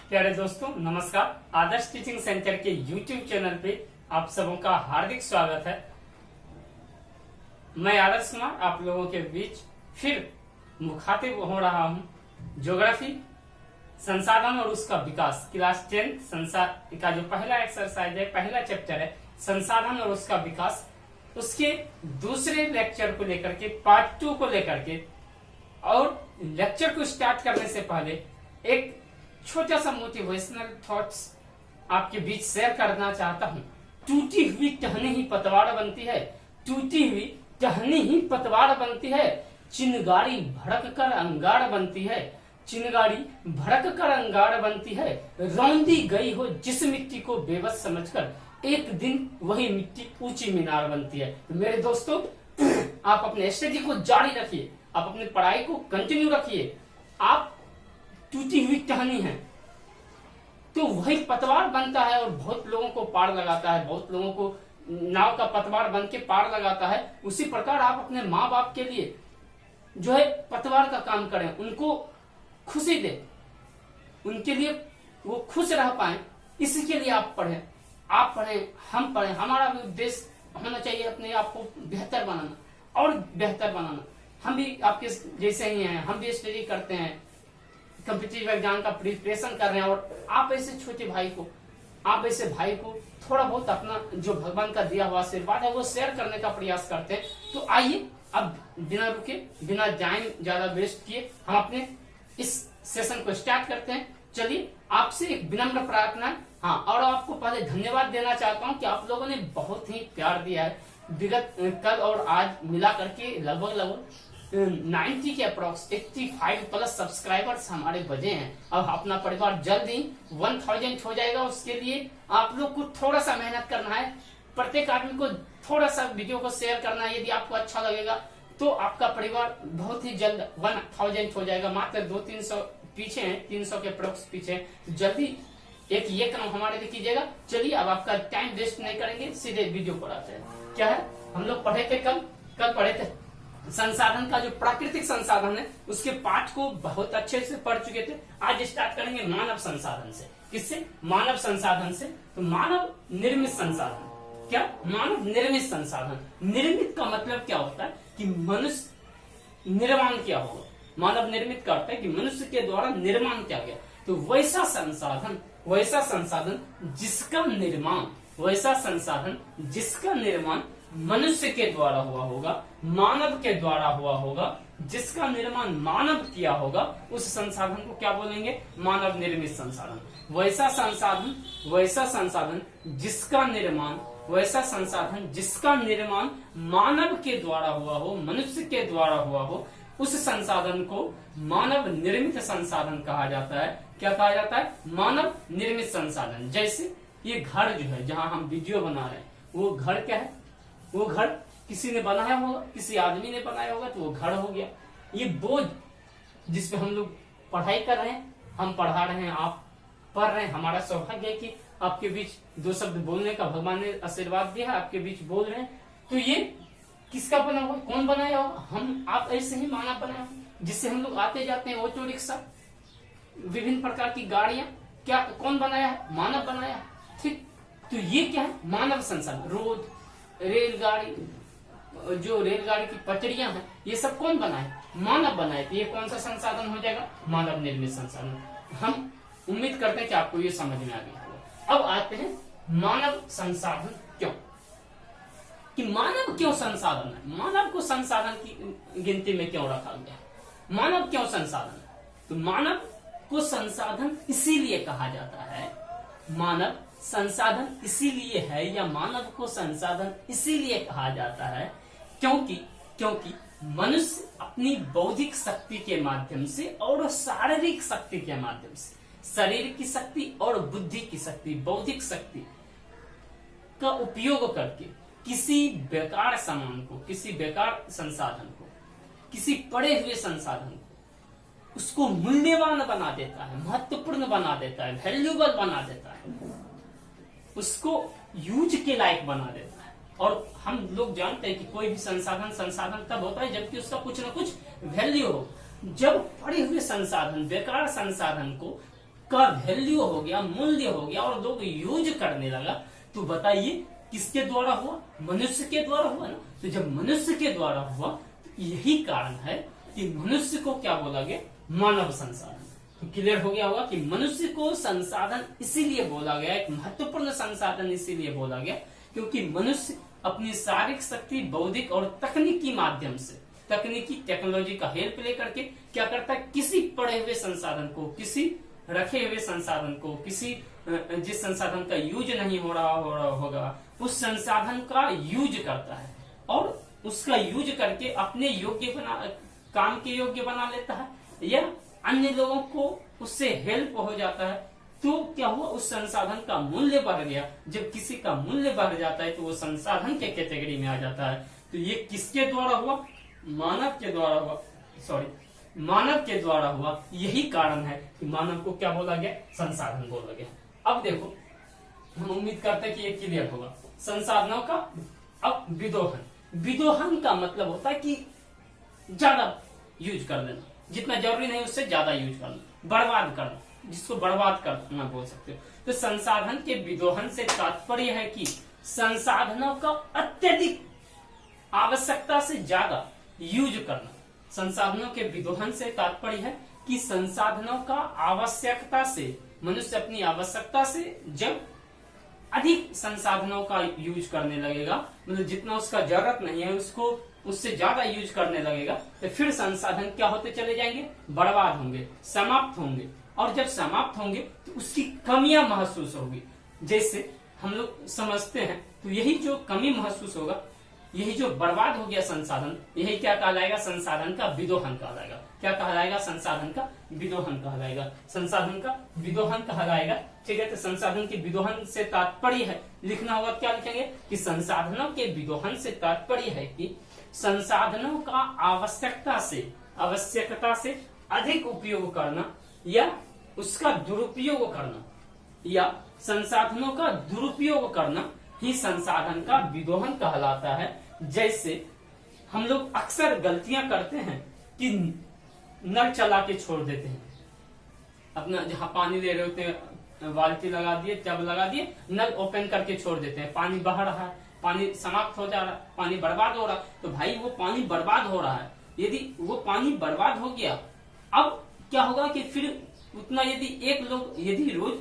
प्यारे दोस्तों नमस्कार। आदर्श टीचिंग सेंटर के YouTube चैनल पे आप सबों का हार्दिक स्वागत है। मैं आदर्श कुमार आप लोगों के बीच फिर मुखातिब हो रहा हूँ। ज्योग्राफी संसाधन और उसका विकास क्लास 10 का जो पहला एक्सरसाइज है, पहला चैप्टर है संसाधन और उसका विकास, उसके दूसरे लेक्चर को लेकर के पार्ट 2 को लेकर के और लेक्चर को स्टार्ट करने से पहले एक छोटा सा मोटिवेशनल थॉट्स आपके बीच शेयर करना चाहता हूँ। टूटी हुई टहनी ही पतवार बनती है, टूटी हुई टहनी ही पतवार बनती है। चिंगारी भड़क कर अंगार बनती है, चिंगारी भड़क कर अंगार बनती है। रौंदी गई हो जिस मिट्टी को बेबस समझकर, एक दिन वही मिट्टी ऊंची मीनार बनती है। तो मेरे दोस्तों आप अपने स्टडी को जारी रखिए, आप अपनी पढ़ाई को कंटिन्यू रखिए। आप टूटी हुई टहनी है तो वही पतवार बनता है और बहुत लोगों को पार लगाता है, बहुत लोगों को नाव का पतवार बन के पार लगाता है। उसी प्रकार आप अपने माँ बाप के लिए जो है पतवार का काम करें, उनको खुशी दें, उनके लिए वो खुश रह पाए, इसके लिए आप पढ़ें, आप पढ़ें, हम पढ़ें। हमारा भी उद्देश्य होना चाहिए अपने आप को बेहतर बनाना और बेहतर बनाना। हम भी आपके जैसे ही हैं, हम भी स्टडी करते हैं, कॉम्पिटिटिव एग्जाम का प्रिपरेशन कर रहे हैं और आप ऐसे छोटे भाई को, आप ऐसे भाई को थोड़ा बहुत अपना जो भगवान का दिया हुआ आशीर्वाद है वो शेयर करने का प्रयास करते हैं। तो आइए अब बिना रुके, बिना जाए ज्यादा वेस्ट किए हम अपने इस सेशन को स्टार्ट करते हैं। चलिए आपसे एक विनम्र प्रार्थना, हाँ, और आपको पहले धन्यवाद देना चाहता हूँ कि आप लोगों ने बहुत ही प्यार दिया है। विगत कल और आज मिला करके लगभग 90 के अप्रोक्स 85 प्लस सब्सक्राइबर्स हमारे बजे हैं। अब अपना परिवार जल्द ही 1000 हो जाएगा। उसके लिए आप लोग को थोड़ा सा मेहनत करना है, प्रत्येक आदमी को थोड़ा सा वीडियो को शेयर करना है। यदि आपको अच्छा लगेगा तो आपका परिवार बहुत ही जल्द 1000 हो जाएगा। मात्र 200-300 पीछे हैं, 300 के अप्रोक्स पीछे हैं। तो जल्दी एक ये काम हमारे लिए कीजिएगा। चलिए अब आपका टाइम वेस्ट नहीं करेंगे, सीधे वीडियो पर आते हैं। क्या है, हम लोग पढ़े थे कल पढ़े थे संसाधन का जो प्राकृतिक संसाधन है उसके पाठ को बहुत अच्छे से पढ़ चुके थे। आज स्टार्ट करेंगे मानव संसाधन से। किससे? मानव संसाधन से। तो मानव निर्मित संसाधन। क्या? मानव निर्मित संसाधन। निर्मित का मतलब क्या होता है कि मनुष्य निर्माण किया होगा। मानव निर्मित का अर्थ है कि मनुष्य के द्वारा निर्माण किया गया। तो वैसा संसाधन जिसका निर्माण, वैसा संसाधन जिसका निर्माण मनुष्य के द्वारा हुआ होगा, मानव के द्वारा हुआ होगा, जिसका निर्माण मानव किया होगा, उस संसाधन को क्या बोलेंगे? मानव निर्मित संसाधन। वैसा संसाधन जिसका निर्माण, वैसा संसाधन जिसका निर्माण मानव के द्वारा हुआ हो, मनुष्य के द्वारा हुआ हो, उस संसाधन को मानव निर्मित संसाधन कहा जाता है। क्या कहा जाता है? मानव निर्मित संसाधन। जैसे ये घर जो है जहाँ हम वीडियो बना रहे हैं, वो घर क्या है? वो घर किसी ने बनाया होगा, किसी आदमी ने बनाया होगा, तो वो घर हो गया। ये बोझ जिसपे हम लोग पढ़ाई कर रहे हैं, हम पढ़ा रहे हैं, आप पढ़ रहे हैं, हमारा सौभाग्य है कि आपके बीच 2 शब्द बोलने का भगवान ने आशीर्वाद दिया है, आपके बीच बोल रहे हैं। तो ये किसका बना हुआ? कौन बनाया होगा? हम आप ऐसे ही मानव बनाया होगा, जिससे हम लोग आते जाते हैं। ऑटो रिक्शा, विभिन्न प्रकार की गाड़ियां, क्या कौन बनाया है? मानव बनाया है। ठीक, तो ये क्या है? मानव संसाधन। रोड, रेलगाड़ी, जो रेलगाड़ी की पटरियां हैं, ये सब कौन बनाए? मानव बनाए। तो ये कौन सा संसाधन हो जाएगा? मानव निर्मित संसाधन। हम उम्मीद करते हैं कि आपको ये समझ में आ गया होगा। अब आते हैं मानव संसाधन क्यों, कि मानव क्यों संसाधन है, मानव को संसाधन की गिनती में क्यों रखा गया, मानव क्यों संसाधन है? तो मानव को संसाधन इसीलिए कहा जाता है, मानव संसाधन इसीलिए है, या मानव को संसाधन इसीलिए कहा जाता है क्योंकि मनुष्य अपनी बौद्धिक शक्ति के माध्यम से और शारीरिक शक्ति के माध्यम से, शरीर की शक्ति और बुद्धि की शक्ति, बौद्धिक शक्ति का उपयोग करके किसी बेकार सामान को, किसी बेकार संसाधन को, किसी पड़े हुए संसाधन को, उसको मूल्यवान बना देता है, महत्वपूर्ण बना देता है, वैल्यूएबल बना देता है, उसको यूज के लायक बना देता है। और हम लोग जानते हैं कि कोई भी संसाधन तब होता है जबकि उसका कुछ न कुछ वैल्यू हो। जब पड़े हुए संसाधन, बेकार संसाधन को का वैल्यू हो गया, मूल्य हो गया और लोग यूज करने लगा, तो बताइए किसके द्वारा हुआ? मनुष्य के द्वारा हुआ ना। तो जब मनुष्य के द्वारा हुआ तो यही कारण है कि मनुष्य को क्या बोला गया? मानव संसाधन। तो क्लियर हो गया होगा कि मनुष्य को संसाधन इसीलिए बोला गया, एक महत्वपूर्ण संसाधन इसीलिए बोला गया क्योंकि मनुष्य अपनी शारीरिक शक्ति, बौद्धिक और तकनीकी माध्यम से, तकनीकी टेक्नोलॉजी का हेल्प लेकर के क्या करता है? किसी पड़े हुए संसाधन को, किसी रखे हुए संसाधन को, किसी जिस संसाधन का यूज नहीं हो रहा होगा उस संसाधन का यूज करता है और उसका यूज करके अपने योग्य काम के योग्य बना लेता है या अन्य लोगों को उससे हेल्प हो जाता है। तो क्या हुआ? उस संसाधन का मूल्य बढ़ गया। जब किसी का मूल्य बढ़ जाता है तो वो संसाधन के कैटेगरी में आ जाता है। तो ये किसके द्वारा हुआ? मानव के द्वारा हुआ। मानव के द्वारा हुआ। यही कारण है कि मानव को क्या बोला गया? संसाधन बोला गया। अब देखो, हम उम्मीद करते हैं कि ये क्लियर होगा। संसाधनों का अब विदोहन। विदोहन का मतलब होता है कि ज्यादा यूज कर लेना, जितना जरूरी नहीं उससे ज्यादा यूज करना, बर्बाद करना, जिसको बर्बाद करना बोल सकते हो। तो संसाधन के विदोहन से तात्पर्य है कि संसाधनों का अत्यधिक आवश्यकता से ज्यादा यूज करना। संसाधनों के विदोहन से तात्पर्य है कि संसाधनों का आवश्यकता से, मनुष्य अपनी आवश्यकता से जब अधिक संसाधनों का यूज करने लगेगा, मतलब जितना उसका जरूरत नहीं है उसको उससे ज्यादा यूज करने लगेगा, तो फिर संसाधन क्या होते चले जाएंगे? बर्बाद होंगे, समाप्त होंगे। और जब समाप्त होंगे तो उसकी कमियां महसूस होगी। जैसे हम लोग समझते हैं, तो यही जो कमी महसूस होगा, यही जो बर्बाद हो गया संसाधन, यही क्या कहलाएगा? संसाधन का विदोहन कहलाएगा। क्या कहलाएगा? संसाधन का विदोहन कहलाएगा। संसाधन का विदोहन कहलाएगा। ठीक है, तो संसाधन के विदोहन से तात्पर्य है, लिखना होगा क्या लिखेंगे कि संसाधनों के विदोहन से तात्पर्य है कि संसाधनों का आवश्यकता से अधिक उपयोग करना या उसका दुरुपयोग करना, या संसाधनों का दुरुपयोग करना ही संसाधन का विदोहन कहलाता है। जैसे हम लोग अक्सर गलतियां करते हैं कि नल चला के छोड़ देते हैं, अपना जहां पानी ले रहे होते हैं बाल्टी लगा दिए, टब लगा दिए, नल ओपन करके छोड़ देते हैं, पानी बह रहा है, पानी समाप्त हो जा रहा है, पानी बर्बाद हो रहा है। तो भाई वो पानी बर्बाद हो रहा है, यदि वो पानी बर्बाद हो गया, अब क्या होगा कि फिर उतना यदि रोज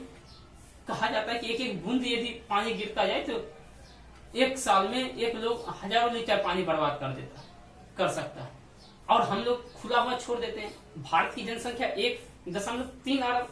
कहा जाता है कि एक एक बूंद यदि पानी गिरता जाए तो एक साल में एक लोग हजारों लीटर पानी बर्बाद कर सकता है। और हम लोग खुला हुआ छोड़ देते हैं। भारत की जनसंख्या 1.3 अरब,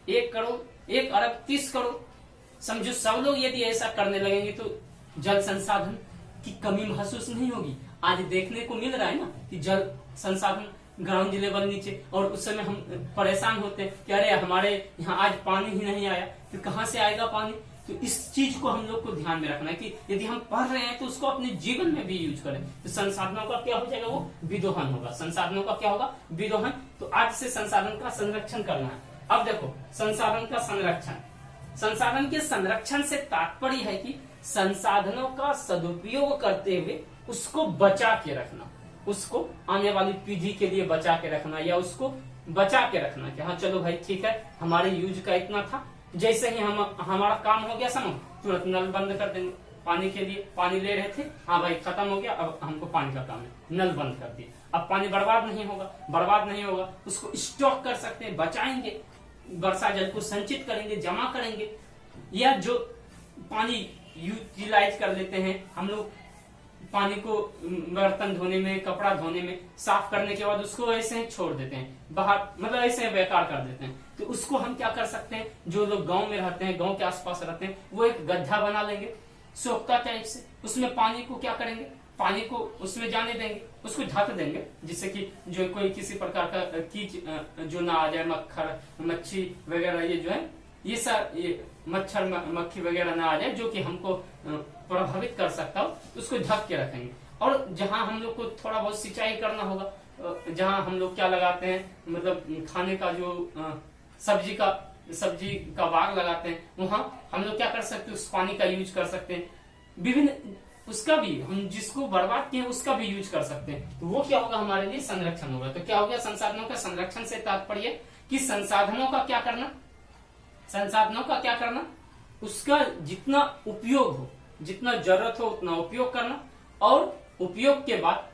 1 करोड़, 1 अरब 30 करोड़। समझो सब लोग यदि ऐसा करने लगेंगे तो जल संसाधन की कमी महसूस नहीं होगी। आज देखने को मिल रहा है ना कि जल संसाधन ग्राउंड लेवल नीचे, और उस समय हम परेशान होते हैं कि अरे हमारे यहाँ आज पानी ही नहीं आया, फिर कहाँ से आएगा पानी। तो इस चीज को हम लोग को ध्यान में रखना है कि यदि हम पढ़ रहे हैं तो उसको अपने जीवन में भी यूज करें। तो संसाधनों का क्या हो जाएगा? वो विदोहन होगा। संसाधनों का क्या होगा? विदोहन। तो आज से संसाधन का संरक्षण करना है। अब देखो, संसाधन का संरक्षण, संसाधन के संरक्षण से तात्पर्य है कि संसाधनों का सदुपयोग करते हुए उसको बचा के रखना, उसको आने वाली पीढ़ी के लिए बचा के रखना, या उसको बचा के रखना कि हाँ चलो भाई ठीक है, हमारे यूज का इतना था, जैसे ही हमारा काम हो गया समझ तुरंत नल बंद कर देंगे। पानी के लिए पानी ले रहे थे, हाँ भाई खत्म हो गया, अब हमको पानी का काम है, नल बंद कर दिए। अब पानी बर्बाद नहीं होगा, उसको स्टॉक कर सकते हैं, बचाएंगे, वर्षा जल को संचित करेंगे, जमा करेंगे। या जो पानी यूटिलाइज कर लेते हैं हम लोग, पानी को बर्तन धोने में, कपड़ा धोने में, साफ करने के बाद उसको ऐसे ही छोड़ देते हैं बाहर, मतलब ऐसे बेकार कर देते हैं। तो उसको हम क्या कर सकते हैं? जो लोग गांव में रहते हैं, गांव के आसपास रहते हैं, वो एक गड्ढा बना लेंगे सोख्ता टाइप से, उसमें पानी को क्या करेंगे? पानी को उसमें जाने देंगे, उसको ढक देंगे, जिससे कि जो कोई किसी प्रकार का कीच जो ना आ जाए, मक्खर मच्छी वगैरह, ये जो है ये मच्छर मक्खी वगैरह ना आ जाए जो कि हमको प्रभावित कर सकता हो, उसको ढक के रखेंगे। और जहां हम लोग को थोड़ा बहुत सिंचाई करना होगा, जहां हम लोग क्या लगाते हैं, मतलब खाने का जो सब्जी का बाग लगाते हैं, वहां हम लोग क्या कर सकते हैं? उस पानी का यूज कर सकते हैं। विभिन्न उसका भी, हम जिसको बर्बाद किए उसका भी यूज कर सकते हैं। तो वो क्या होगा? हमारे लिए संरक्षण होगा। तो क्या हो गया? संसाधनों का संरक्षण से तात्पर्य कि संसाधनों का क्या करना? संसाधनों का क्या करना, उसका जितना उपयोग हो, जितना जरूरत हो उतना उपयोग करना, और उपयोग के बाद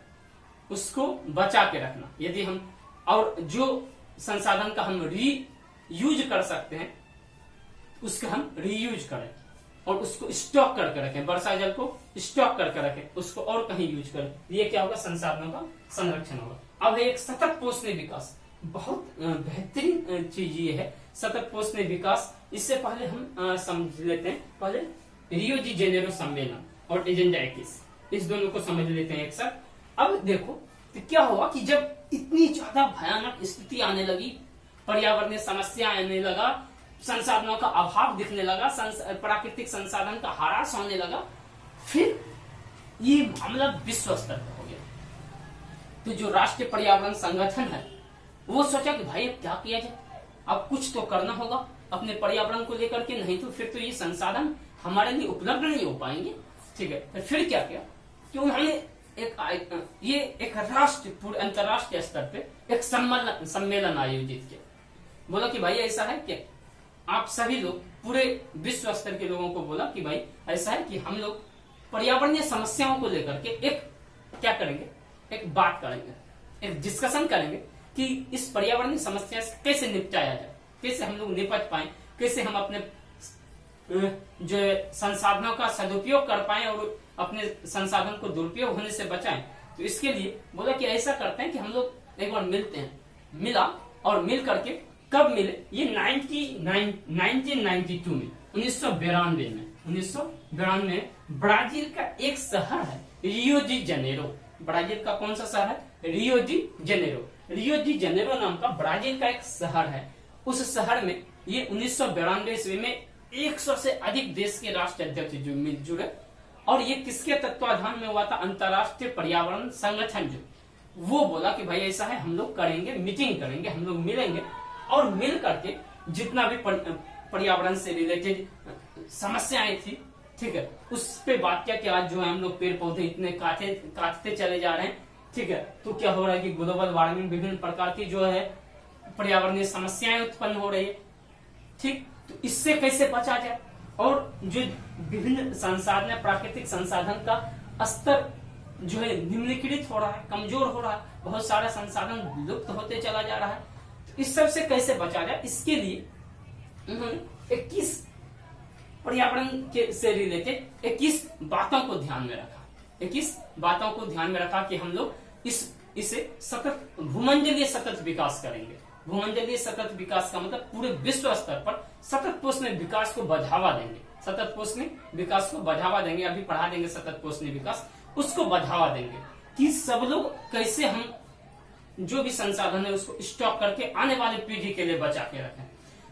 उसको बचा के रखना। यदि हम और जो संसाधन का हम रीयूज कर सकते हैं उसका हम रीयूज करें, और उसको स्टॉक करके रखें, वर्षा जल को स्टॉक करके रखें, उसको और कहीं यूज करें। ये क्या होगा, संसाधनों का संरक्षण होगा। अब एक सतत पोषणीय विकास, बहुत बेहतरीन चीज ये है सतत पोषणीय विकास। इससे पहले हम समझ लेते हैं पहले रियो डी जेनेरो सम्मेलन और एजेंडा 21, इस दोनों को समझ लेते हैं एक साथ। अब देखो तो क्या हुआ कि जब इतनी ज्यादा भयानक स्थिति आने लगी, पर्यावरणीय समस्या आने लगा, संसाधनों का अभाव दिखने लगा, प्राकृतिक संसाधन का ह्रास होने लगा, फिर ये मामला विश्व स्तर पर हो गया। तो जो राष्ट्रीय पर्यावरण संगठन है वो सोचा कि भाई अब क्या किया जाए, अब कुछ तो करना होगा अपने पर्यावरण को लेकर के, नहीं तो फिर तो ये संसाधन हमारे लिए उपलब्ध नहीं हो पाएंगे। ठीक है, तो फिर क्या किया कि उन्होंने एक राष्ट्रीय पूरे अंतरराष्ट्रीय स्तर पे एक सम्मेलन आयोजित किया। बोला कि भाई ऐसा है कि आप सभी लोग, पूरे विश्व स्तर के लोगों को बोला कि भाई ऐसा है कि हम लोग पर्यावरणीय समस्याओं को लेकर के एक क्या करेंगे, एक बात करेंगे, एक डिस्कशन करेंगे कि इस पर्यावरणीय समस्या से कैसे निपटाया जाए, कैसे हम लोग निपट पाए, कैसे हम अपने जो संसाधनों का सदुपयोग कर पाए और अपने संसाधन को दुरुपयोग होने से बचाएं। तो इसके लिए बोला कि ऐसा करते हैं कि हम लोग एक बार मिलते हैं। मिला, और मिल करके कब मिले, ये 1992 में, 1992 में ब्राजील का एक शहर है रियो डी जेनेरो। ब्राजील का कौन सा शहर है, Rio de Janeiro. Rio de Janeiro नाम का ब्राजील का एक शहर है। उस शहर में ये 1992 ईस्वी में 100 से अधिक देश के राष्ट्र अध्यक्ष जो मिल जुड़े, और ये किसके तत्वाधान में हुआ था, अंतरराष्ट्रीय पर्यावरण संगठन जो, वो बोला कि भाई ऐसा है हम लोग करेंगे, मीटिंग करेंगे, हम लोग मिलेंगे, और मिल करके जितना भी पर्यावरण से रिलेटेड समस्याएं थी, ठीक है, उस पे बात किया कि आज जो है हम लोग पेड़ पौधे इतने काटते चले जा रहे हैं। ठीक है, तो क्या हो रहा है कि ग्लोबल वार्मिंग, विभिन्न प्रकार की जो है पर्यावरणीय समस्याएं उत्पन्न हो रही है। ठीक, तो इससे कैसे बचा जाए, और जो विभिन्न संसाधन, प्राकृतिक संसाधन का स्तर जो है निम्नलिखित हो रहा है, कमजोर हो रहा है, बहुत सारा संसाधन लुप्त होते चला जा रहा है। तो इस सब से कैसे बचा जाए, इसके लिए उन्होंने 21 पर्यावरण के से रिलेटेड 21 बातों को ध्यान में रखा। 21 बातों को ध्यान में रखा कि हम लोग इसे सतत भूमंडलीय सतत विकास करेंगे। भूमंडलीय सतत विकास का मतलब पूरे विश्व स्तर पर सतत पोषणीय विकास को बढ़ावा देंगे। सतत पोषणीय विकास को बढ़ावा देंगे, अभी पढ़ा देंगे सतत पोषणीय विकास, उसको बढ़ावा देंगे कि सब लोग कैसे हम जो भी संसाधन है उसको स्टॉक करके आने वाली पीढ़ी के लिए बचा के रखें।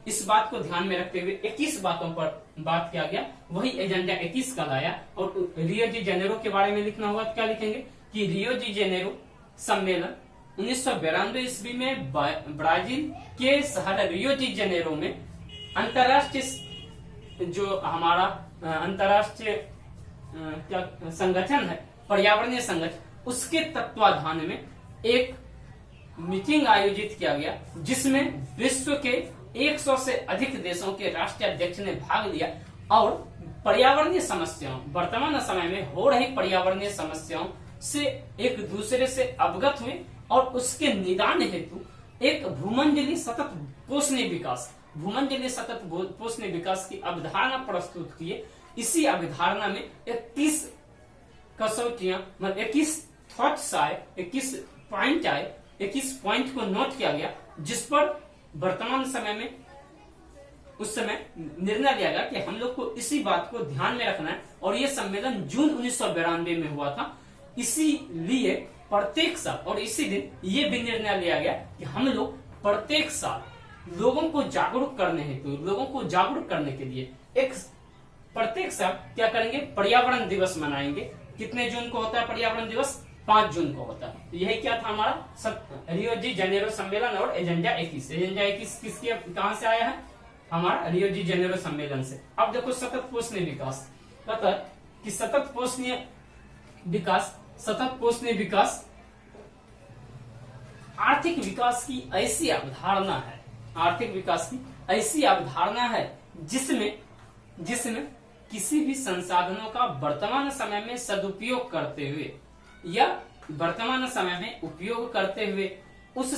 इस बात को ध्यान में रखते हुए 21 बातों पर बात किया गया, वही एजेंडा 21 का लाया। और रियो डी जेनेरो के बारे में लिखना होगा, क्या लिखेंगे कि रियो डी जेनेरो सम्मेलन 1992 ईस्वी में ब्राजील के शहर रियो डी जेनेरो में अंतरराष्ट्रीय जो हमारा अंतरराष्ट्रीय क्या संगठन है, पर्यावरणीय संगठन, उसके तत्वाधान में एक मीटिंग आयोजित किया गया, जिसमें विश्व के 100 से अधिक देशों के राष्ट्रीय अध्यक्ष ने भाग लिया और पर्यावरणीय समस्याओं, वर्तमान समय में हो रही पर्यावरणीय समस्याओं से एक दूसरे से अवगत हुए और उसके निदान हेतु एक भूमंडलीय सतत पोषणीय विकास, भूमंडलीय सतत पोषणीय विकास की अवधारणा प्रस्तुत किए। इसी अवधारणा में 21 कसौटियां, मतलब 21 थॉट्स आए, 21 पॉइंट आए, 21 पॉइंट को नोट किया गया, जिस पर वर्तमान समय में उस समय निर्णय लिया गया कि हम लोग को इसी बात को ध्यान में रखना है। और ये सम्मेलन जून 1992 में हुआ था। इसीलिए प्रत्येक साल, और इसी दिन ये भी निर्णय लिया गया कि हम लोग प्रत्येक साल लोगों को जागरूक करने हेतु, लोगों को जागरूक करने के लिए एक प्रत्येक साल क्या करेंगे, पर्यावरण दिवस मनाएंगे। कितने जून को होता है पर्यावरण दिवस? 5 जून को होता है। तो यही क्या था हमारा रियो डी जेनेरो सम्मेलन और एजेंडा 21। एजेंडा 21 किसके कहां से आया है? हमारा रियो डी जेनेरो सम्मेलन से। अब देखो सतत पोषणीय विकास, पता है कि सतत पोषणीय विकास आर्थिक विकास की ऐसी अवधारणा है, आर्थिक विकास की ऐसी अवधारणा है जिसमें किसी भी संसाधनों का वर्तमान समय में सदुपयोग करते हुए या वर्तमान समय में उपयोग करते हुए उस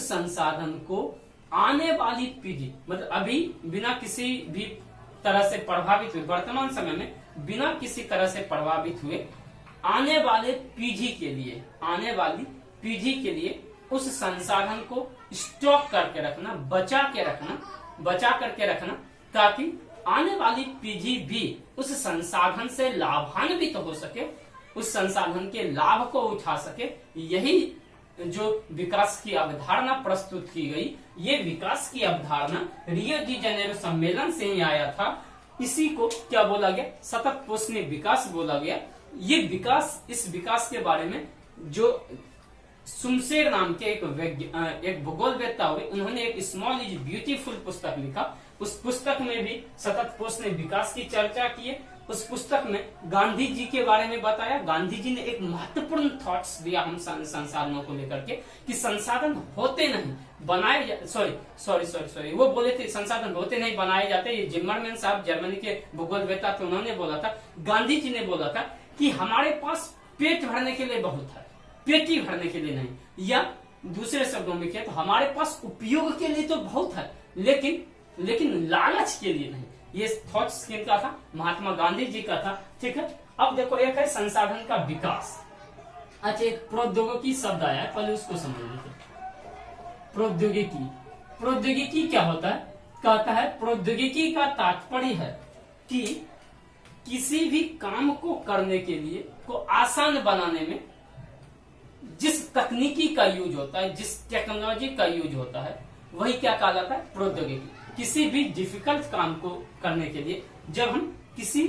संसाधन को आने वाली पीढ़ी, मतलब अभी बिना किसी भी तरह से प्रभावित हुए, वर्तमान समय में बिना किसी तरह से प्रभावित हुए आने वाली पीढ़ी के लिए उस संसाधन को स्टॉक करके रखना, बचा करके रखना, ताकि आने वाली पीढ़ी भी उस संसाधन से लाभान्वित हो सके, उस संसाधन के लाभ को उठा सके। यही जो विकास की अवधारणा प्रस्तुत की गई, ये विकास की अवधारणा रियो डी जेनेरो सम्मेलन से ही आया था। इसी को क्या बोला गया? सतत पोषणीय विकास बोला गया। ये विकास, इस विकास के बारे में जो सुमशेर नाम के एक भूगोलवेत्ता हुए, उन्होंने एक स्मॉल इज ब्यूटीफुल पुस्तक लिखा। उस पुस्तक में भी सतत पोषणीय विकास की चर्चा की है। उस पुस्तक में गांधी जी के बारे में बताया। गांधी जी ने एक महत्वपूर्ण थॉट्स दिया हम संसाधनों को लेकर के, कि संसाधन होते नहीं बनाए, सॉरी वो बोले थे संसाधन होते नहीं बनाए जाते। ये जिम्मरमैन साहब जर्मनी के भूगोलवेत्ता थे, उन्होंने बोला था। गांधी जी ने बोला था कि हमारे पास पेट भरने के लिए बहुत है, पेटी भरने के लिए नहीं। या दूसरे शब्दों में क्या, तो हमारे पास उपयोग के लिए तो बहुत है, लेकिन लालच के लिए नहीं। ये थॉट्स किनका था? महात्मा गांधी जी का था। ठीक है, अब देखो एक है संसाधन का विकास। अच्छा, एक प्रौद्योगिकी शब्द आया है, पहले उसको समझ लेते। प्रौद्योगिकी क्या होता है? कहता है प्रौद्योगिकी का तात्पर्य है कि किसी भी काम को करने के लिए, को आसान बनाने में जिस तकनीकी का यूज होता है, जिस टेक्नोलॉजी का यूज होता है, वही क्या कहा जाता है? प्रौद्योगिकी। किसी भी डिफिकल्ट काम को करने के लिए जब हम किसी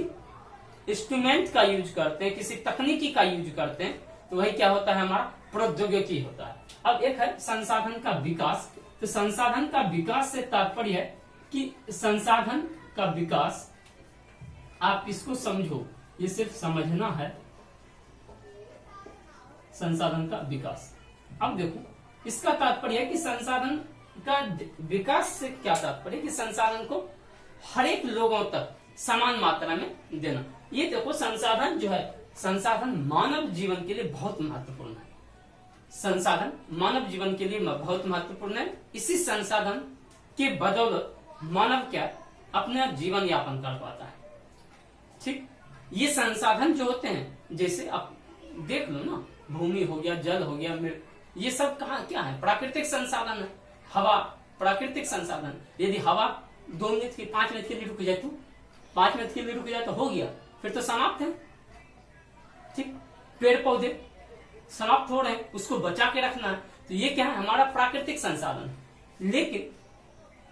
इंस्ट्रूमेंट का यूज करते हैं, किसी तकनीकी का यूज करते हैं, तो वही क्या होता है? हमारा प्रौद्योगिकी होता है। अब एक है संसाधन का विकास। तो संसाधन का विकास से तात्पर्य है कि संसाधन का विकास, आप इसको समझो, ये सिर्फ समझना है, संसाधन का विकास। अब देखो इसका तात्पर्य है कि संसाधन का विकास से क्या तात्पर्य, कि संसाधन को हर एक लोगों तक समान मात्रा में देना। ये देखो संसाधन जो है, संसाधन मानव जीवन के लिए बहुत महत्वपूर्ण है। संसाधन मानव जीवन के लिए बहुत महत्वपूर्ण है। इसी संसाधन के बदौलत मानव क्या अपना जीवन यापन कर पाता है। ठीक, ये संसाधन जो होते हैं, जैसे आप देख लो ना, भूमि हो गया, जल हो गया, ये सब कहाँ क्या है? प्राकृतिक संसाधन है। हवा प्राकृतिक संसाधन। यदि हवा 2 मिनट की 5 मिनट के लिए रुक जाए, तो 5 मिनट के लिए रुक जाए तो हो गया, फिर तो समाप्त है। ठीक, पेड़ पौधे समाप्त हो रहे हैं, उसको बचा के रखना है, तो ये क्या है? हमारा प्राकृतिक संसाधन। लेकिन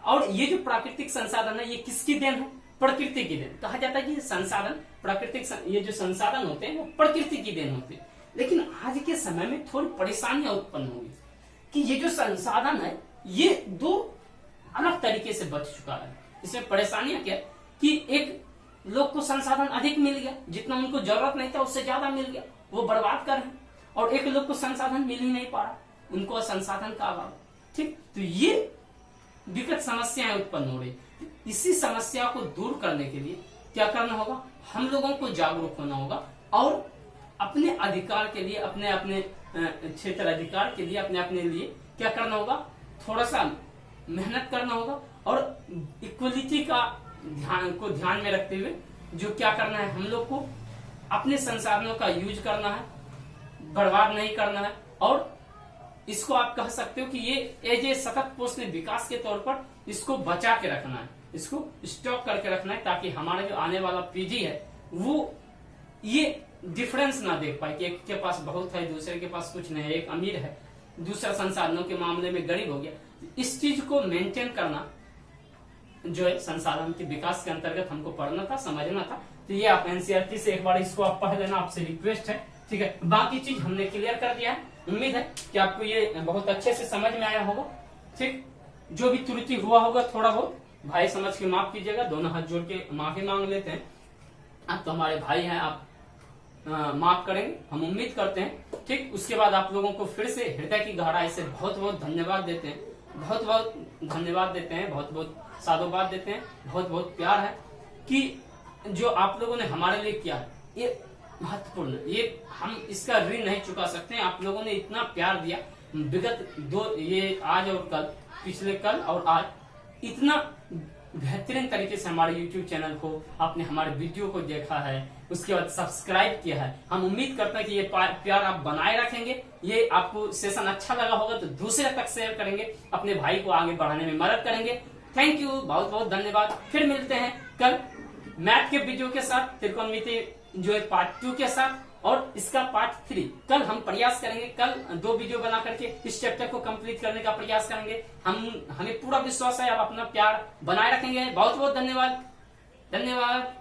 और ये जो प्राकृतिक संसाधन है, ये किसकी देन है? प्रकृति की देन। कहा जाता है कि संसाधन प्राकृतिक, ये जो संसाधन होते हैं वो प्रकृति की देन होते हैं। लेकिन आज के समय में थोड़ी परेशानियां उत्पन्न हुई कि ये जो संसाधन है, ये 2 अलग तरीके से बच चुका है। इसमें परेशानियां क्या है कि एक लोग को संसाधन अधिक मिल गया, जितना उनको जरूरत नहीं था उससे ज्यादा मिल गया, वो बर्बाद कर रहे हैं। और एक लोग को संसाधन मिल ही नहीं पा रहा, उनको संसाधन का अभाव। ठीक, तो ये विकट समस्याएं उत्पन्न हो रही। इसी समस्या को दूर करने के लिए क्या करना होगा? हम लोगों को जागरूक होना होगा और अपने अधिकार के लिए, अपने अपने क्षेत्र अधिकार के लिए, अपने अपने लिए क्या करना होगा? थोड़ा सा मेहनत करना होगा और इक्वलिटी का ध्यान में रखते हुए जो क्या करना है, हम लोग को अपने संसाधनों का यूज करना है, बर्बाद नहीं करना है। और इसको आप कह सकते हो कि ये एज ए सतत पोषणीय विकास के तौर पर इसको बचा के रखना है, इसको स्टॉक करके रखना है, ताकि हमारा जो आने वाला पीढ़ी है वो ये डिफरेंस ना देख पाए कि एक के पास बहुत है, दूसरे के पास कुछ नहीं है, एक अमीर है, दूसरा संसाधनों के मामले में गरीब हो गया। इस चीज को मेंटेन करना जो है संसाधन के विकास के अंतर्गत हमको पढ़ना था, समझना था। तो ये आप एनसीईआरटी से एक बार इसको आप पढ़ लेना, आपसे रिक्वेस्ट है। ठीक है, बाकी चीज हमने क्लियर कर दिया है। उम्मीद है कि आपको ये बहुत अच्छे से समझ में आया होगा। ठीक, जो भी त्रुटि हुआ होगा थोड़ा बहुत भाई समझ के माफ कीजिएगा, दोनों हाथ जोड़ के माफी मांग लेते हैं। आप तो हमारे भाई हैं, आप माफ करेंगे, हम उम्मीद करते हैं। ठीक, उसके बाद आप लोगों को फिर से हृदय की गहराई से बहुत बहुत धन्यवाद देते हैं। बहुत बहुत धन्यवाद देते हैं, बहुत बहुत साधुवाद देते हैं, बहुत बहुत प्यार है कि जो आप लोगों ने हमारे लिए किया है ये महत्वपूर्ण है। ये हम इसका ऋण नहीं चुका सकते हैं। आप लोगों ने इतना प्यार दिया विगत ये आज और कल, पिछले कल और आज इतना बेहतरीन तरीके से हमारे YouTube चैनल को आपने हमारे वीडियो को देखा है, उसके बाद सब्सक्राइब किया है। हम उम्मीद करते हैं कि ये प्यार आप बनाए रखेंगे। ये आपको सेशन अच्छा लगा होगा तो दूसरे तक शेयर करेंगे, अपने भाई को आगे बढ़ाने में मदद करेंगे। थैंक यू, बहुत बहुत धन्यवाद। फिर मिलते हैं कल मैथ के वीडियो के साथ, त्रिकोणमिति जो है पार्ट 2 के साथ, और इसका पार्ट 3 कल हम प्रयास करेंगे। कल 2 वीडियो बना करके इस चैप्टर को कंप्लीट करने का प्रयास करेंगे। हमें पूरा विश्वास है आप अपना प्यार बनाए रखेंगे। बहुत बहुत धन्यवाद।